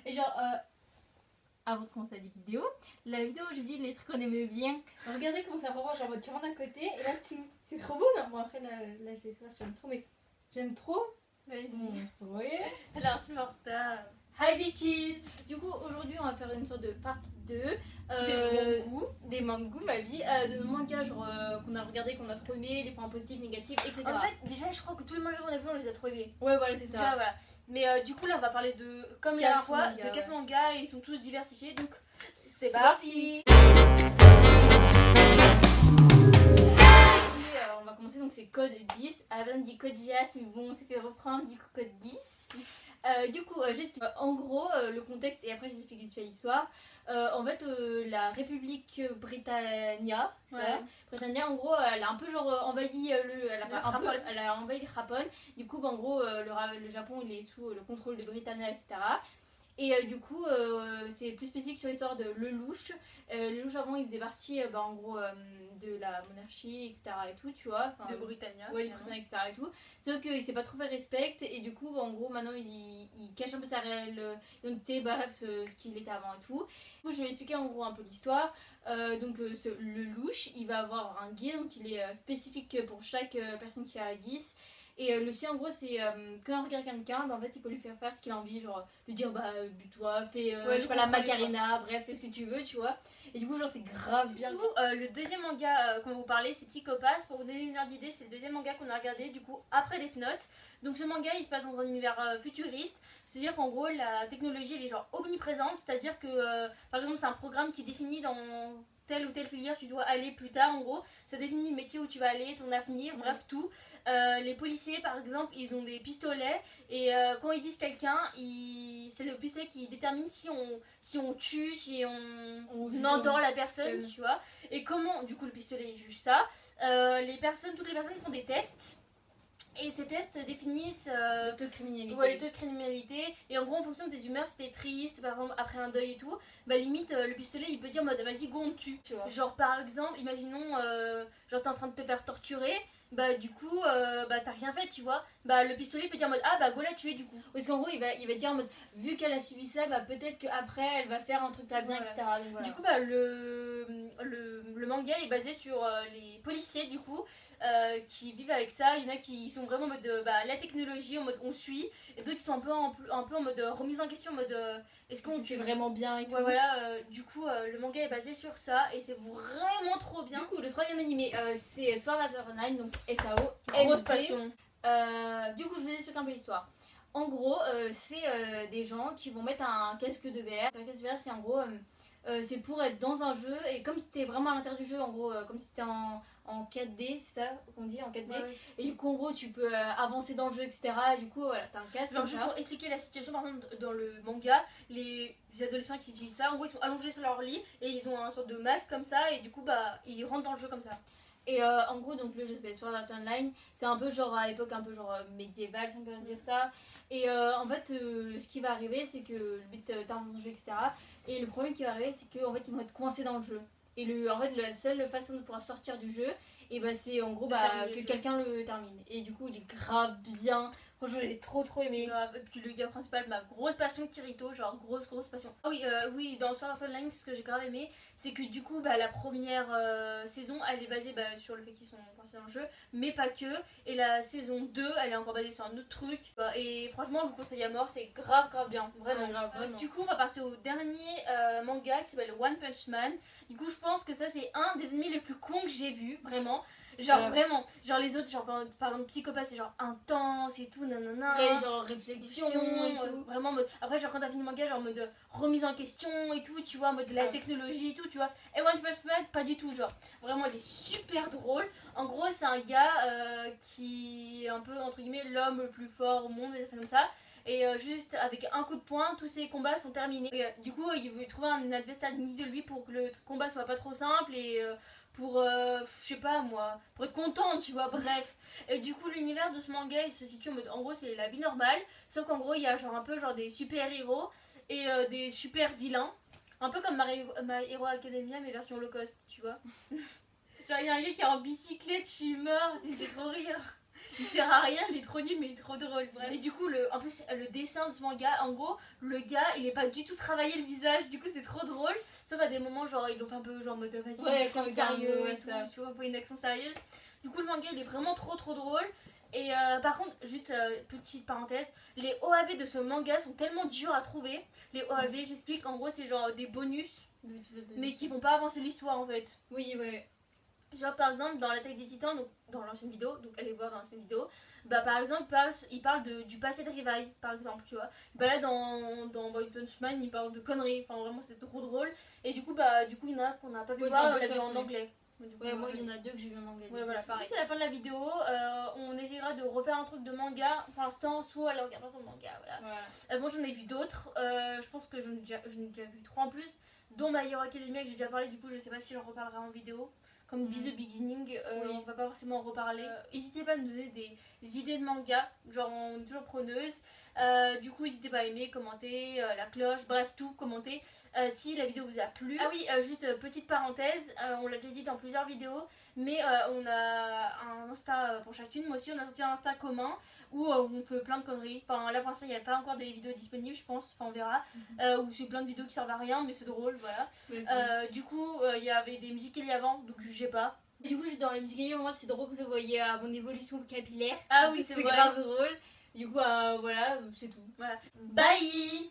Et genre, avant de commencer la vidéo j'ai dit les trucs qu'on aimait bien. Regardez comment ça revoit, genre tu rentres d'un côté et là tu... C'est trop beau, non? Bon après là je les swatch, j'aime trop, mais j'aime trop. Vas-y. Alors tu m'en retard. Hi bitches! Du coup aujourd'hui on va faire une sorte de partie 2 des mangas, ma vie, de nos mangas genre qu'on a regardé, qu'on a trop aimé, des points positifs, négatifs, etc. En fait déjà je crois que tous les mangas qu'on a vus on les a trop aimés. Ouais voilà c'est ça. Déjà, voilà. Mais du coup là on va parler de, comme la dernière fois, de 4 mangas et ils sont tous diversifiés donc c'est parti! On va commencer, donc c'est code 10. À la base on dit code JAS, mais bon on s'est fait reprendre, du coup code 10. Du coup, j'explique en gros le contexte et après j'explique vite fait l'histoire. En fait, la République Britannia, Britannia, en gros, elle a un peu genre envahi elle a envahi le Japon. Du coup, en gros, le Japon il est sous le contrôle de Britannia, etc. Et du coup, c'est plus spécifique sur l'histoire de Lelouch. Lelouch avant, il faisait partie, en gros, de la monarchie, etc. et tout, tu vois. De Britannia. Ouais, de Britannia, etc. et tout. Sauf qu'il s'est pas trop fait respect. Et du coup, en gros, maintenant, il cache un peu sa réelle identité, bref, ce qu'il était avant et tout. Du coup, je vais expliquer en gros un peu l'histoire. Lelouch, il va avoir un guide, donc il est spécifique pour chaque personne qui a 10. Et le sien en gros c'est quand on regarde quelqu'un, en fait il peut lui faire ce qu'il a envie, genre lui dire bute-toi, fais je sais pas la Macarena, bref fais ce que tu veux, tu vois. Et du coup genre c'est grave bien. Du coup le deuxième manga qu'on va vous parler c'est Psycho-Pass. Pour vous donner une ordre d'idée, c'est le deuxième manga qu'on a regardé du coup après Death Note. Donc ce manga il se passe dans un univers futuriste, c'est à dire qu'en gros la technologie elle est genre omniprésente, c'est à dire que par exemple c'est un programme qui définit dans telle ou telle filière tu dois aller plus tard, en gros ça définit le métier où tu vas aller, ton avenir, bref tout. Les policiers par exemple ils ont des pistolets et quand ils visent quelqu'un c'est le pistolet qui détermine si on tue, si on endort la personne, tu vois. Et comment du coup le pistolet il juge ça. Toutes les personnes font des tests. Et ces tests définissent le taux de criminalité. Ouais, le taux de criminalité. Et en gros, en fonction de tes humeurs, si t'es triste, par exemple, après un deuil et tout, limite, le pistolet, il peut dire en mode vas-y, go, on te tue. Tu vois. Genre, par exemple, imaginons, genre, t'es en train de te faire torturer. Du coup, t'as rien fait, tu vois. Le pistolet peut dire en mode go la tuer, du coup. Parce qu'en gros, il va dire en mode vu qu'elle a subi ça, peut-être qu'après, elle va faire un truc pas bien, etc. Donc, voilà. Du coup, le manga est basé sur les policiers, du coup. Qui vivent avec ça. Il y en a qui sont vraiment en mode la technologie, en mode on suit, et d'autres qui sont un peu en mode remise en question, en mode est-ce qu'on c'est vraiment bien et tout. Ouais, voilà, du coup le manga est basé sur ça et c'est vraiment trop bien. Du coup le troisième animé c'est Sword Art Online, donc SAO, grosse passion. Du coup je vous explique un peu l'histoire. En gros c'est des gens qui vont mettre un casque de VR. Un casque de VR c'est en gros c'est pour être dans un jeu et comme si c'était vraiment à l'intérieur du jeu, en gros comme si c'était en 4D, c'est ça qu'on dit, en 4D. Ouais. Et du coup en gros tu peux avancer dans le jeu, etc. Et du coup voilà, t'as un casque. Genre, pour expliquer la situation, par exemple dans le manga, les adolescents qui utilisent ça, en gros ils sont allongés sur leur lit et ils ont un sorte de masque comme ça et du coup ils rentrent dans le jeu comme ça. Et en gros donc le jeu s'appelle Sword Art Online, c'est un peu genre à l'époque un peu genre médiéval si on peut dire ça. Et en fait ce qui va arriver c'est que le but t'avances dans le jeu, etc. Et le problème qui va arriver c'est qu'en fait ils vont être coincés dans le jeu. Et en fait la seule façon de pouvoir sortir du jeu et c'est en gros que quelqu'un le termine. Et du coup il est grave bien. Franchement je l'ai trop aimé. Et puis le gars principal, ma grosse passion, Kirito, genre grosse passion. Ah oui, dans Sword Art Online ce que j'ai grave aimé c'est que du coup la première saison elle est basée sur le fait qu'ils sont coincés dans le jeu, mais pas que. Et la saison 2 elle est encore basée sur un autre truc. Et franchement je vous conseille à mort, c'est grave bien, vraiment. Vraiment. Du coup on va passer au dernier manga qui s'appelle One Punch Man. Du coup je pense que ça c'est un des animés les plus cons que j'ai vu, vraiment. Genre vraiment, genre les autres, genre par exemple Psycho-Pass c'est genre intense et tout, nanana. Ouais, genre réflexion et tout. Vraiment mode, après genre quand t'as fini le manga, genre mode remise en question et tout, tu vois, mode la technologie et tout, tu vois. Et One Punch Man, pas du tout, genre vraiment il est super drôle. En gros c'est un gars qui est un peu entre guillemets l'homme le plus fort au monde, et ça comme ça. Et juste avec un coup de poing, tous ses combats sont terminés. Et, du coup, il veut trouver un adversaire digne de lui pour que le combat soit pas trop simple et pour, je sais pas moi, pour être content, tu vois, bref. Et du coup, l'univers de ce manga, il se situe en mode, en gros, c'est la vie normale, sauf qu'en gros, il y a genre un peu genre des super-héros et des super-vilains. Un peu comme My Hero Academia, mais version low cost, tu vois. Genre, il y a un gars qui est en bicyclette, je suis morte, il me fait trop rire. il sert à rien, il est trop nul mais il est trop drôle. Bref. Et du coup, en plus, le dessin de ce manga, en gros, le gars il est pas du tout travaillé le visage, du coup c'est trop drôle. Sauf à des moments, genre ils l'ont fait un peu genre mode vas-y, Ouais, comme comme sérieux ça, et tout, tu vois, pas une accent sérieuse. Du coup, le manga il est vraiment trop drôle. Et par contre, juste petite parenthèse, les OAV de ce manga sont tellement durs à trouver. Les OAV, j'explique, en gros, c'est genre des bonus, Des épisodes de... mais qui vont pas avancer l'histoire en fait. Oui, ouais. Genre par exemple, dans l'Attaque des Titans, donc dans l'ancienne vidéo, donc allez voir dans l'ancienne vidéo, bah par exemple, il parle du passé de Rivaille, par exemple, tu vois. Bah là, dans Boy Punch Man, il parle de conneries, enfin vraiment, c'est trop drôle. Et du coup, il y en a qu'on n'a pas pu Ouais, voir, c'est un on peu l'a vu chouette, en ouais. anglais. Ouais, moi il y en a 2 que j'ai vu en anglais. Ouais, voilà, pareil. C'est la fin de la vidéo. On essaiera de refaire un truc de manga. Pour l'instant, soit elle regarde pas le manga. Voilà. Bon, j'en ai vu d'autres. Je pense que j'en ai déjà vu 3 en plus. Dont My Hero Academia que j'ai déjà parlé. Du coup, je sais pas si j'en reparlerai en vidéo. Comme Be the Beginning, Oui. on va pas forcément en reparler. N'hésitez pas à nous donner des idées de manga. Genre, on est toujours preneuse. Du coup, n'hésitez pas à aimer, commenter, la cloche, bref, tout, commenter. Si la vidéo vous a plu. Ah oui, juste petite parenthèse, on l'a déjà dit dans plusieurs vidéos, mais on a un Insta pour chacune. Moi aussi, on a sorti un Insta commun où on fait plein de conneries. Enfin, là pour l'instant, il n'y a pas encore des vidéos disponibles, je pense. Enfin, on verra. Où c'est plein de vidéos qui servent à rien, mais c'est drôle, voilà. Du coup, il y avait des musiques qu'il y avant, donc jugez pas. Du coup, dans les musiques, moi c'est drôle que vous voyez mon évolution capillaire. Ah oui, c'est vrai. grave drôle. Du coup, voilà, c'est tout. Voilà. Bye.